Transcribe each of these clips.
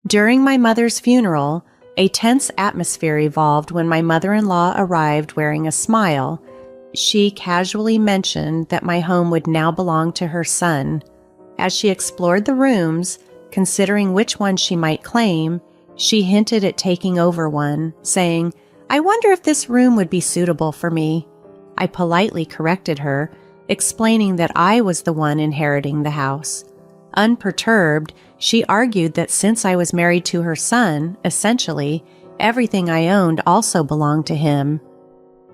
During my mother's funeral, a tense atmosphere evolved when my mother-in-law arrived wearing a smile. She casually mentioned that my home would now belong to her son. As she explored the rooms, considering which one she might claim, she hinted at taking over one, saying, "I wonder if this room would be suitable for me." I politely corrected her, explaining that I was the one inheriting the house. Unperturbed, she argued that since I was married to her son, essentially, everything I owned also belonged to him.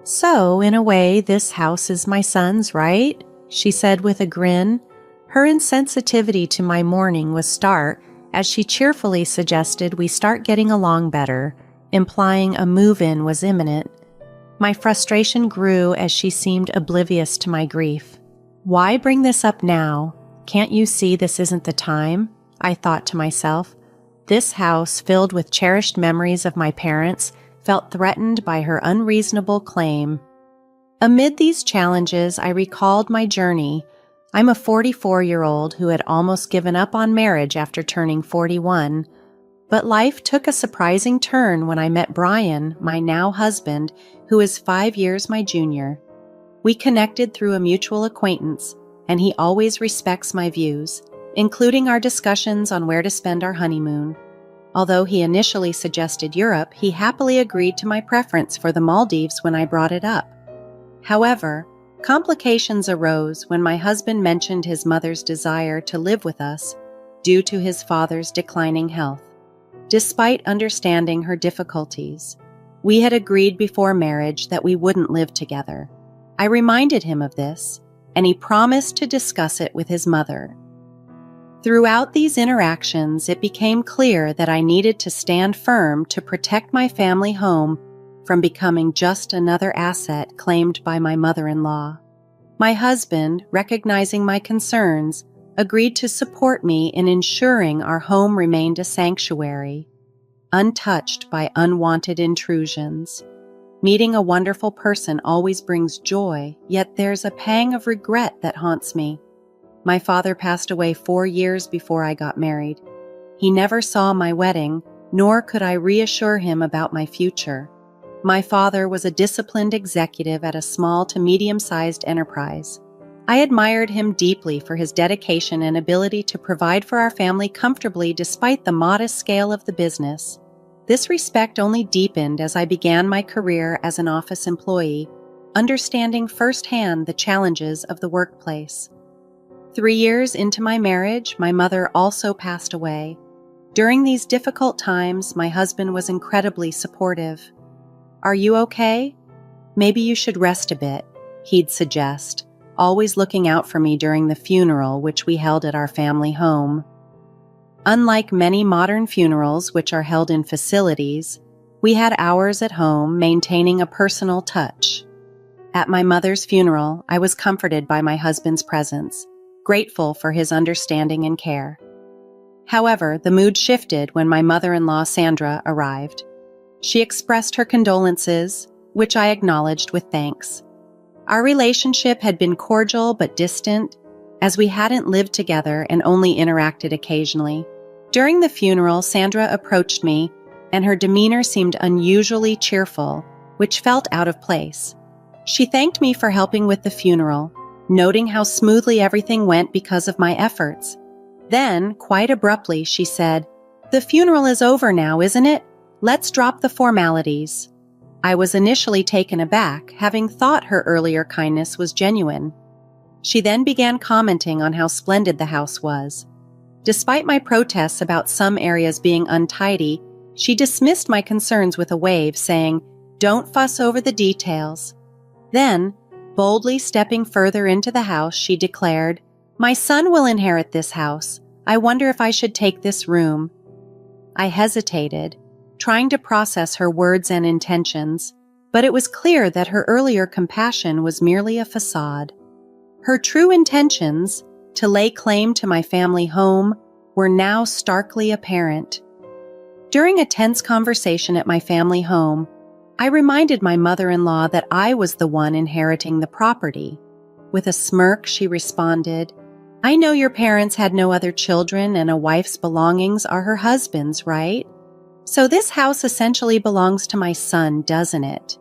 "So, in a way, this house is my son's, right?" she said with a grin. Her insensitivity to my mourning was stark, as she cheerfully suggested we start getting along better, implying a move-in was imminent. My frustration grew as she seemed oblivious to my grief. "Why bring this up now? Can't you see this isn't the time?" I thought to myself. This house, filled with cherished memories of my parents, felt threatened by her unreasonable claim. Amid these challenges, I recalled my journey. I'm a 44-year-old who had almost given up on marriage after turning 41. But life took a surprising turn when I met Brian, my now husband, who is 5 years my junior. We connected through a mutual acquaintance, and he always respects my views, including our discussions on where to spend our honeymoon. Although he initially suggested Europe, he happily agreed to my preference for the Maldives when I brought it up. However, complications arose when my husband mentioned his mother's desire to live with us due to his father's declining health. Despite understanding her difficulties, we had agreed before marriage that we wouldn't live together. I reminded him of this, and he promised to discuss it with his mother. Throughout these interactions, it became clear that I needed to stand firm to protect my family home from becoming just another asset claimed by my mother-in-law. My husband, recognizing my concerns, agreed to support me in ensuring our home remained a sanctuary, untouched by unwanted intrusions. Meeting a wonderful person always brings joy, yet there's a pang of regret that haunts me. My father passed away 4 years before I got married. He never saw my wedding, nor could I reassure him about my future. My father was a disciplined executive at a small to medium-sized enterprise. I admired him deeply for his dedication and ability to provide for our family comfortably despite the modest scale of the business. This respect only deepened as I began my career as an office employee, understanding firsthand the challenges of the workplace. 3 years into my marriage, my mother also passed away. During these difficult times, my husband was incredibly supportive. "Are you okay? Maybe you should rest a bit," he'd suggest, always looking out for me during the funeral which we held at our family home. Unlike many modern funerals which are held in facilities, we had ours at home, maintaining a personal touch. At my mother's funeral, I was comforted by my husband's presence, grateful for his understanding and care. However, the mood shifted when my mother-in-law Sandra arrived. She expressed her condolences, which I acknowledged with thanks. Our relationship had been cordial but distant, as we hadn't lived together and only interacted occasionally. During the funeral, Sandra approached me, and her demeanor seemed unusually cheerful, which felt out of place. She thanked me for helping with the funeral, noting how smoothly everything went because of my efforts. Then, quite abruptly, she said, "The funeral is over now, isn't it? Let's drop the formalities." I was initially taken aback, having thought her earlier kindness was genuine. She then began commenting on how splendid the house was. Despite my protests about some areas being untidy, she dismissed my concerns with a wave, saying, "Don't fuss over the details." Then, boldly stepping further into the house, she declared, "My son will inherit this house. I wonder if I should take this room." I hesitated, trying to process her words and intentions, but it was clear that her earlier compassion was merely a facade. Her true intentions, to lay claim to my family home, were now starkly apparent. During a tense conversation at my family home, I reminded my mother-in-law that I was the one inheriting the property. With a smirk, she responded, I know your parents had no other children and a wife's belongings are her husband's, right? So this house essentially belongs to my son, doesn't it?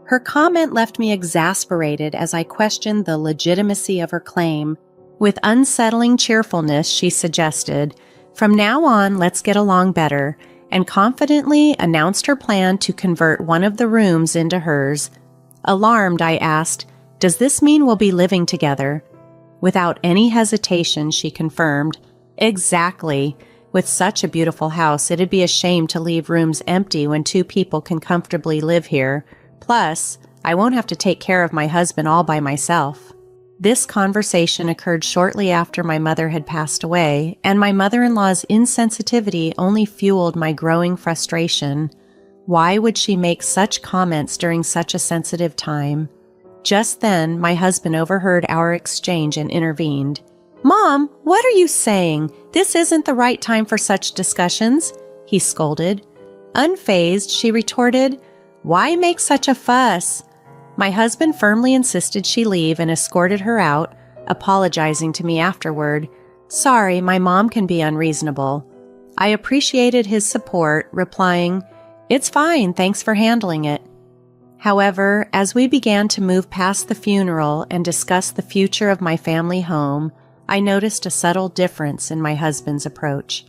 Her comment left me exasperated as I questioned the legitimacy of her claim. With unsettling cheerfulness, she suggested, "From now on, let's get along better," and confidently announced her plan to convert one of the rooms into hers. Alarmed, I asked, "Does this mean we'll be living together?" Without any hesitation, she confirmed, "Exactly. With such a beautiful house, it'd be a shame to leave rooms empty when two people can comfortably live here. Plus, I won't have to take care of my husband all by myself." This conversation occurred shortly after my mother had passed away, and my mother-in-law's insensitivity only fueled my growing frustration. Why would she make such comments during such a sensitive time? Just then, my husband overheard our exchange and intervened. "Mom, what are you saying? This isn't the right time for such discussions," he scolded. Unfazed, she retorted, "Why make such a fuss?" My husband firmly insisted she leave and escorted her out, apologizing to me afterward. "Sorry, my mom can be unreasonable." I appreciated his support, replying, "It's fine, thanks for handling it." However, as we began to move past the funeral and discuss the future of my family home, I noticed a subtle difference in my husband's approach.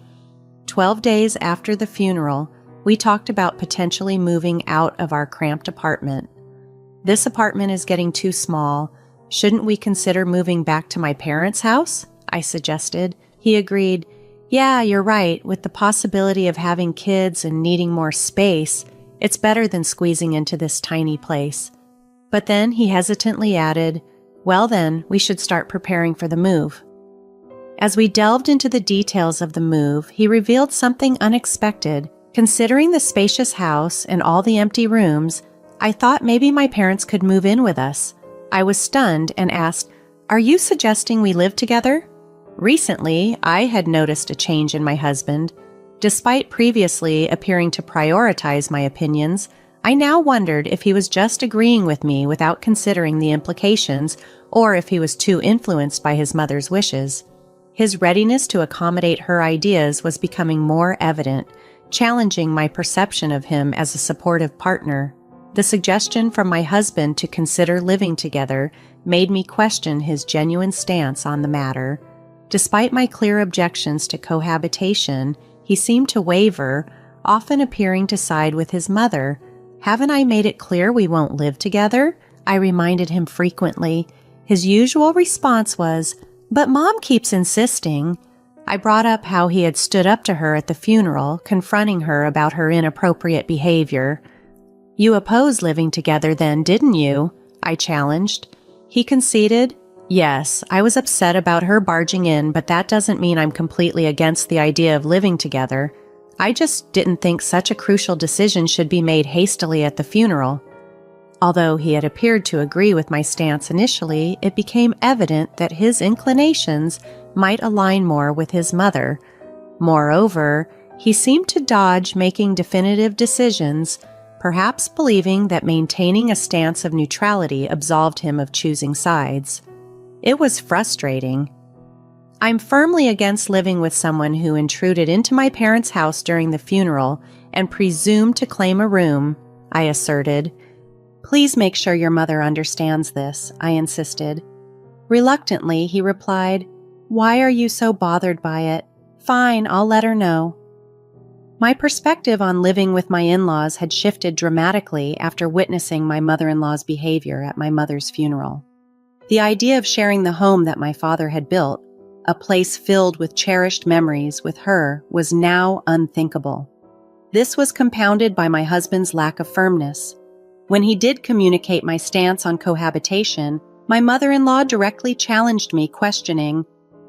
12 days after the funeral, we talked about potentially moving out of our cramped apartment. "This apartment is getting too small. Shouldn't we consider moving back to my parents' house?" I suggested. He agreed, "Yeah, you're right. With the possibility of having kids and needing more space, it's better than squeezing into this tiny place." But then he hesitantly added, "Well then, we should start preparing for the move." As we delved into the details of the move, he revealed something unexpected. Considering the spacious house and all the empty rooms, I thought maybe my parents could move in with us. I was stunned and asked, "Are you suggesting we live together?" Recently, I had noticed a change in my husband. Despite previously appearing to prioritize my opinions, I now wondered if he was just agreeing with me without considering the implications, or if he was too influenced by his mother's wishes. His readiness to accommodate her ideas was becoming more evident, challenging my perception of him as a supportive partner. The suggestion from my husband to consider living together made me question his genuine stance on the matter. Despite my clear objections to cohabitation, he seemed to waver, often appearing to side with his mother. "Haven't I made it clear we won't live together?" I reminded him frequently. His usual response was, "But Mom keeps insisting." I brought up how he had stood up to her at the funeral, confronting her about her inappropriate behavior. "You opposed living together then, didn't you?" I challenged. He conceded, "Yes, I was upset about her barging in, but that doesn't mean I'm completely against the idea of living together. I just didn't think such a crucial decision should be made hastily at the funeral." Although he had appeared to agree with my stance initially, it became evident that his inclinations might align more with his mother. Moreover, he seemed to dodge making definitive decisions, perhaps believing that maintaining a stance of neutrality absolved him of choosing sides. It was frustrating. "I'm firmly against living with someone who intruded into my parents' house during the funeral and presumed to claim a room," I asserted. "Please make sure your mother understands this," I insisted. Reluctantly, he replied, "Why are you so bothered by it? Fine, I'll let her know." My perspective on living with my in-laws had shifted dramatically after witnessing my mother-in-law's behavior at my mother's funeral. The idea of sharing the home that my father had built, a place filled with cherished memories with her, was now unthinkable. This was compounded by my husband's lack of firmness. When he did communicate my stance on cohabitation, my mother-in-law directly challenged me, questioning,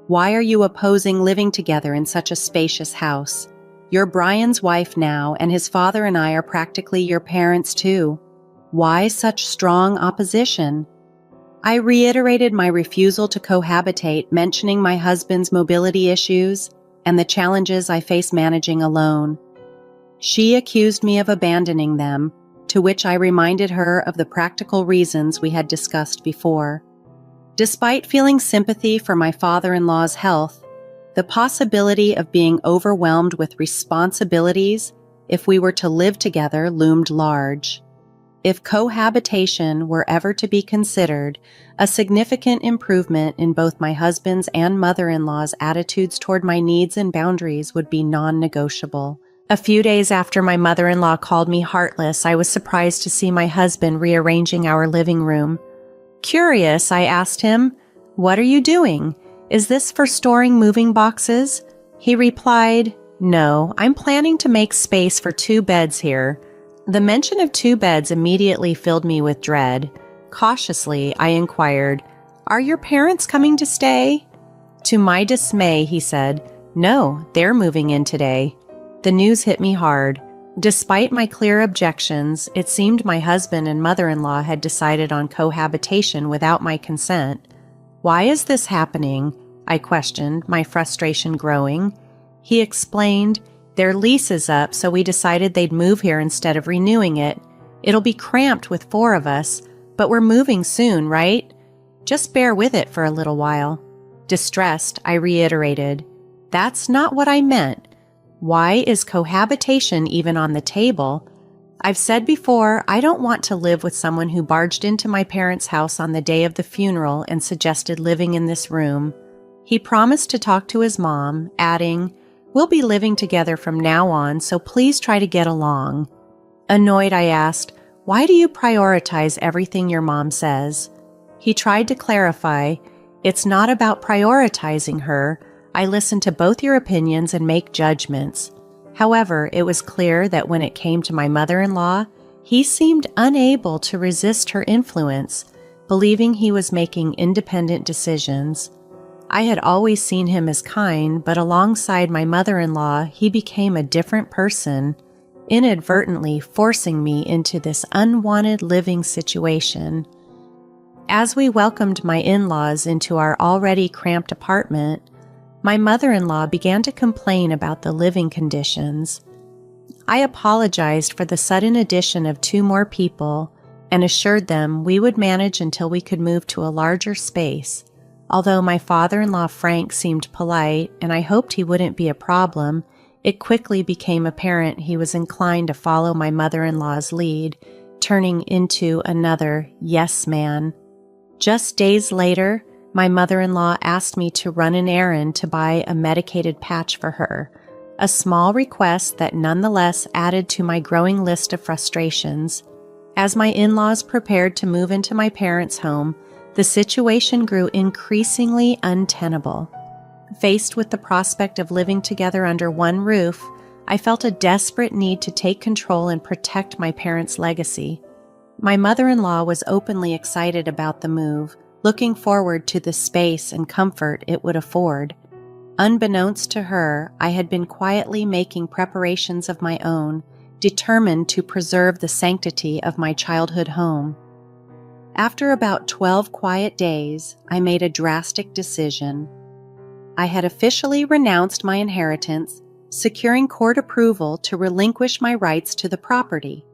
"Why are you opposing living together in such a spacious house? You're Brian's wife now, and his father and I are practically your parents too. Why such strong opposition?" I reiterated my refusal to cohabitate, mentioning my husband's mobility issues and the challenges I face managing alone. She accused me of abandoning them, to which I reminded her of the practical reasons we had discussed before. Despite feeling sympathy for my father-in-law's health, the possibility of being overwhelmed with responsibilities if we were to live together loomed large. If cohabitation were ever to be considered, a significant improvement in both my husband's and mother-in-law's attitudes toward my needs and boundaries would be non-negotiable. A few days after my mother-in-law called me heartless, I was surprised to see my husband rearranging our living room. Curious, I asked him, "What are you doing? Is this for storing moving boxes?" He replied, "No, I'm planning to make space for 2 beds here." The mention of 2 beds immediately filled me with dread. Cautiously, I inquired, "Are your parents coming to stay?" To my dismay, he said, "No, they're moving in today." The news hit me hard. Despite my clear objections, it seemed my husband and mother-in-law had decided on cohabitation without my consent. "Why is this happening?" I questioned, my frustration growing. He explained, "Their lease is up, so we decided they'd move here instead of renewing it. It'll be cramped with 4 of us, but we're moving soon, right? Just bear with it for a little while." Distressed, I reiterated, "That's not what I meant. Why is cohabitation even on the table? I've said before, I don't want to live with someone who barged into my parents' house on the day of the funeral and suggested living in this room." He promised to talk to his mom, adding, "We'll be living together from now on, so please try to get along." Annoyed, I asked, "Why do you prioritize everything your mom says?" He tried to clarify, "It's not about prioritizing her. I listen to both your opinions and make judgments." However, it was clear that when it came to my mother-in-law, he seemed unable to resist her influence, believing he was making independent decisions. I had always seen him as kind, but alongside my mother-in-law, he became a different person, inadvertently forcing me into this unwanted living situation. As we welcomed my in-laws into our already cramped apartment, my mother-in-law began to complain about the living conditions. I apologized for the sudden addition of 2 more people and assured them we would manage until we could move to a larger space. Although my father-in-law Frank seemed polite and I hoped he wouldn't be a problem, it quickly became apparent he was inclined to follow my mother-in-law's lead, turning into another yes man. Just days later, my mother-in-law asked me to run an errand to buy a medicated patch for her, a small request that nonetheless added to my growing list of frustrations. As my in-laws prepared to move into my parents' home, the situation grew increasingly untenable. Faced with the prospect of living together under one roof, I felt a desperate need to take control and protect my parents' legacy. My mother-in-law was openly excited about the move, looking forward to the space and comfort it would afford. Unbeknownst to her, I had been quietly making preparations of my own, determined to preserve the sanctity of my childhood home. After about 12 quiet days, I made a drastic decision. I had officially renounced my inheritance, securing court approval to relinquish my rights to the property.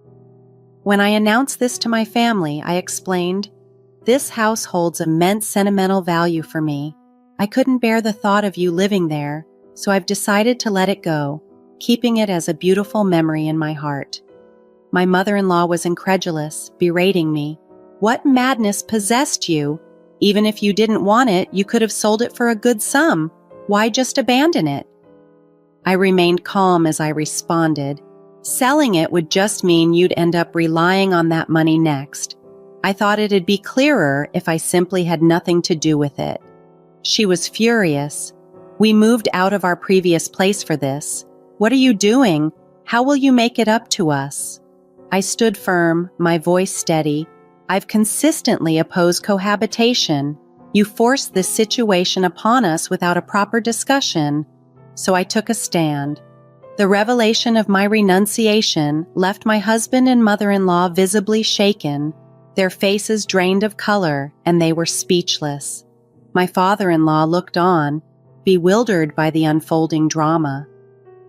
When I announced this to my family, I explained, "This house holds immense sentimental value for me. I couldn't bear the thought of you living there, so I've decided to let it go, keeping it as a beautiful memory in my heart." My mother-in-law was incredulous, berating me. "What madness possessed you? Even if you didn't want it, you could have sold it for a good sum. Why just abandon it?" I remained calm as I responded, "Selling it would just mean you'd end up relying on that money next. I thought it'd be clearer if I simply had nothing to do with it." She was furious. "We moved out of our previous place for this. What are you doing? How will you make it up to us?" I stood firm, my voice steady. "I've consistently opposed cohabitation. You forced this situation upon us without a proper discussion." So I took a stand. The revelation of my renunciation left my husband and mother-in-law visibly shaken, their faces drained of color, and they were speechless. My father-in-law looked on, bewildered by the unfolding drama.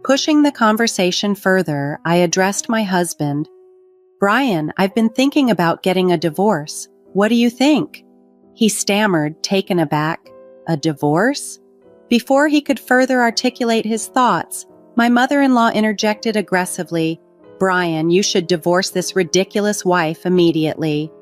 Pushing the conversation further, I addressed my husband. "Brian, I've been thinking about getting a divorce. What do you think?" He stammered, taken aback. A divorce? Before he could further articulate his thoughts, my mother-in-law interjected aggressively, "Brian, you should divorce this ridiculous wife immediately."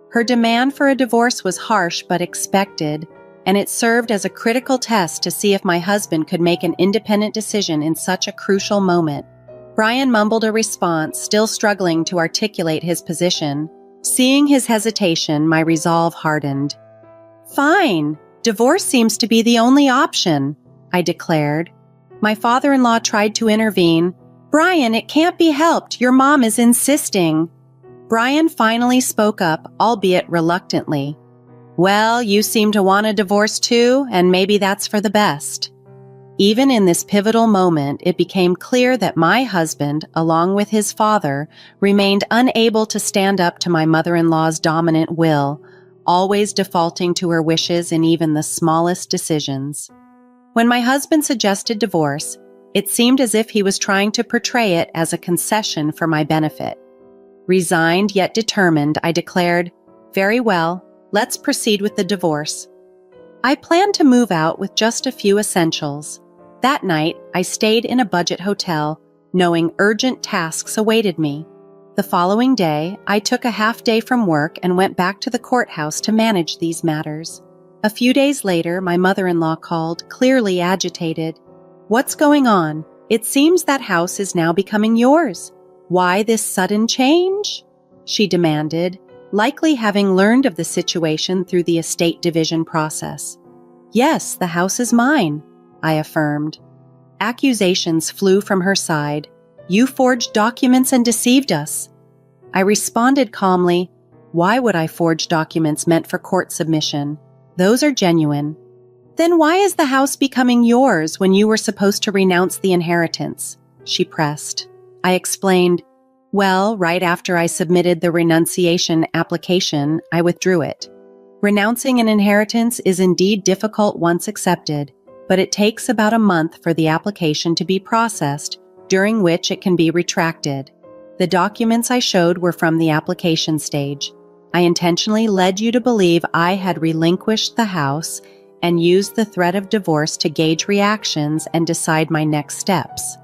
Her demand for a divorce was harsh but expected, and it served as a critical test to see if my husband could make an independent decision in such a crucial moment. Brian mumbled a response, still struggling to articulate his position. Seeing his hesitation, my resolve hardened. "Fine. Divorce seems to be the only option," I declared. My father-in-law tried to intervene. "Brian, it can't be helped. Your mom is insisting." Brian finally spoke up, albeit reluctantly. "Well, you seem to want a divorce too, and maybe that's for the best." Even in this pivotal moment, it became clear that my husband, along with his father, remained unable to stand up to my mother-in-law's dominant will, always defaulting to her wishes in even the smallest decisions. When my husband suggested divorce, it seemed as if he was trying to portray it as a concession for my benefit. Resigned yet determined, I declared, "Very well, let's proceed with the divorce." I planned to move out with just a few essentials. That night, I stayed in a budget hotel, knowing urgent tasks awaited me. The following day, I took a half day from work and went back to the courthouse to manage these matters. A few days later, my mother-in-law called, clearly agitated. "What's going on? It seems that house is now becoming yours. Why this sudden change?" she demanded, likely having learned of the situation through the estate division process. "Yes, the house is mine," I affirmed. Accusations flew from her side. "You forged documents and deceived us." I responded calmly, "Why would I forge documents meant for court submission? Those are genuine." "Then why is the house becoming yours when you were supposed to renounce the inheritance?" she pressed. I explained, "Well, right after I submitted the renunciation application, I withdrew it. Renouncing an inheritance is indeed difficult once accepted, but it takes about a month for the application to be processed, during which it can be retracted. The documents I showed were from the application stage. I intentionally led you to believe I had relinquished the house and used the threat of divorce to gauge reactions and decide my next steps.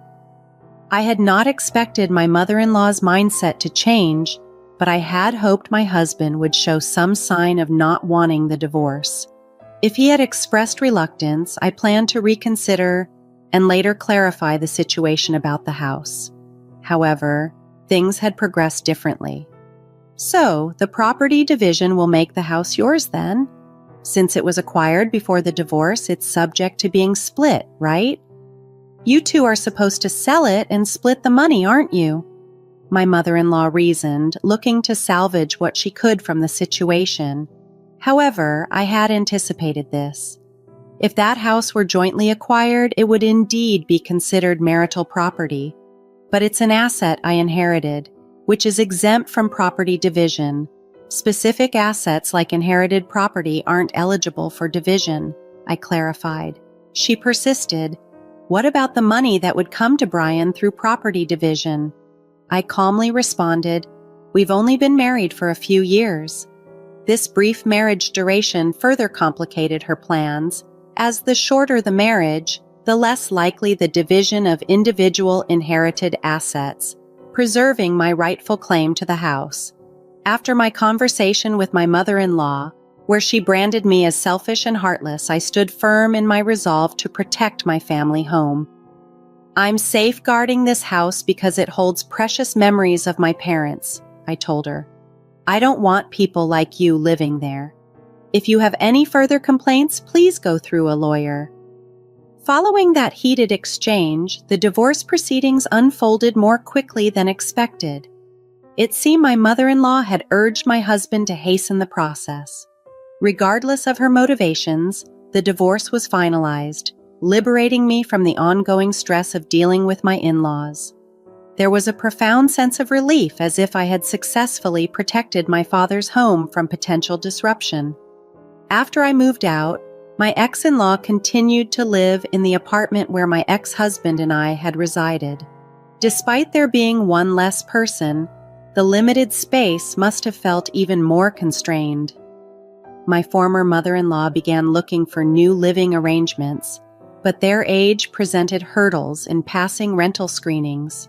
I had not expected my mother-in-law's mindset to change, but I had hoped my husband would show some sign of not wanting the divorce. If he had expressed reluctance, I planned to reconsider and later clarify the situation about the house. However, things had progressed differently. "So, the property division will make the house yours then? Since it was acquired before the divorce, it's subject to being split, right? You two are supposed to sell it and split the money, aren't you?" my mother-in-law reasoned, looking to salvage what she could from the situation. However, I had anticipated this. If that house were jointly acquired, it would indeed be considered marital property. But it's an asset I inherited, which is exempt from property division. Specific assets like inherited property aren't eligible for division, I clarified. She persisted. "What about the money that would come to Brian through property division?" I calmly responded, "We've only been married for a few years." This brief marriage duration further complicated her plans, as the shorter the marriage, the less likely the division of individual inherited assets, preserving my rightful claim to the house. After my conversation with my mother-in-law, where she branded me as selfish and heartless, I stood firm in my resolve to protect my family home. "I'm safeguarding this house because it holds precious memories of my parents," I told her. "I don't want people like you living there. If you have any further complaints, please go through a lawyer." Following that heated exchange, the divorce proceedings unfolded more quickly than expected. It seemed my mother-in-law had urged my husband to hasten the process. Regardless of her motivations, the divorce was finalized, liberating me from the ongoing stress of dealing with my in-laws. There was a profound sense of relief, as if I had successfully protected my father's home from potential disruption. After I moved out, my ex-in-law continued to live in the apartment where my ex-husband and I had resided. Despite there being one less person, the limited space must have felt even more constrained. My former mother-in-law began looking for new living arrangements, but their age presented hurdles in passing rental screenings.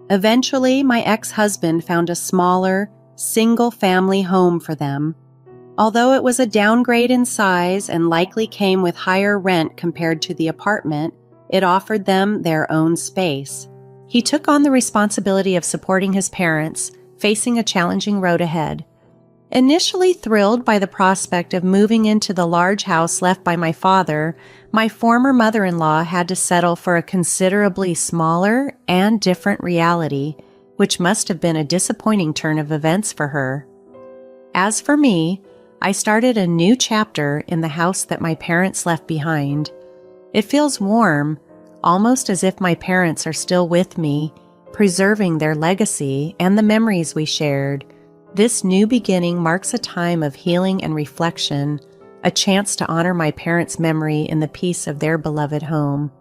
Eventually, my ex-husband found a smaller, single-family home for them. Although it was a downgrade in size and likely came with higher rent compared to the apartment, it offered them their own space. He took on the responsibility of supporting his parents, facing a challenging road ahead. Initially thrilled by the prospect of moving into the large house left by my father, my former mother-in-law had to settle for a considerably smaller and different reality, which must have been a disappointing turn of events for her. As for me, I started a new chapter in the house that my parents left behind. It feels warm, almost as if my parents are still with me, preserving their legacy and the memories we shared. This new beginning marks a time of healing and reflection, a chance to honor my parents' memory in the peace of their beloved home.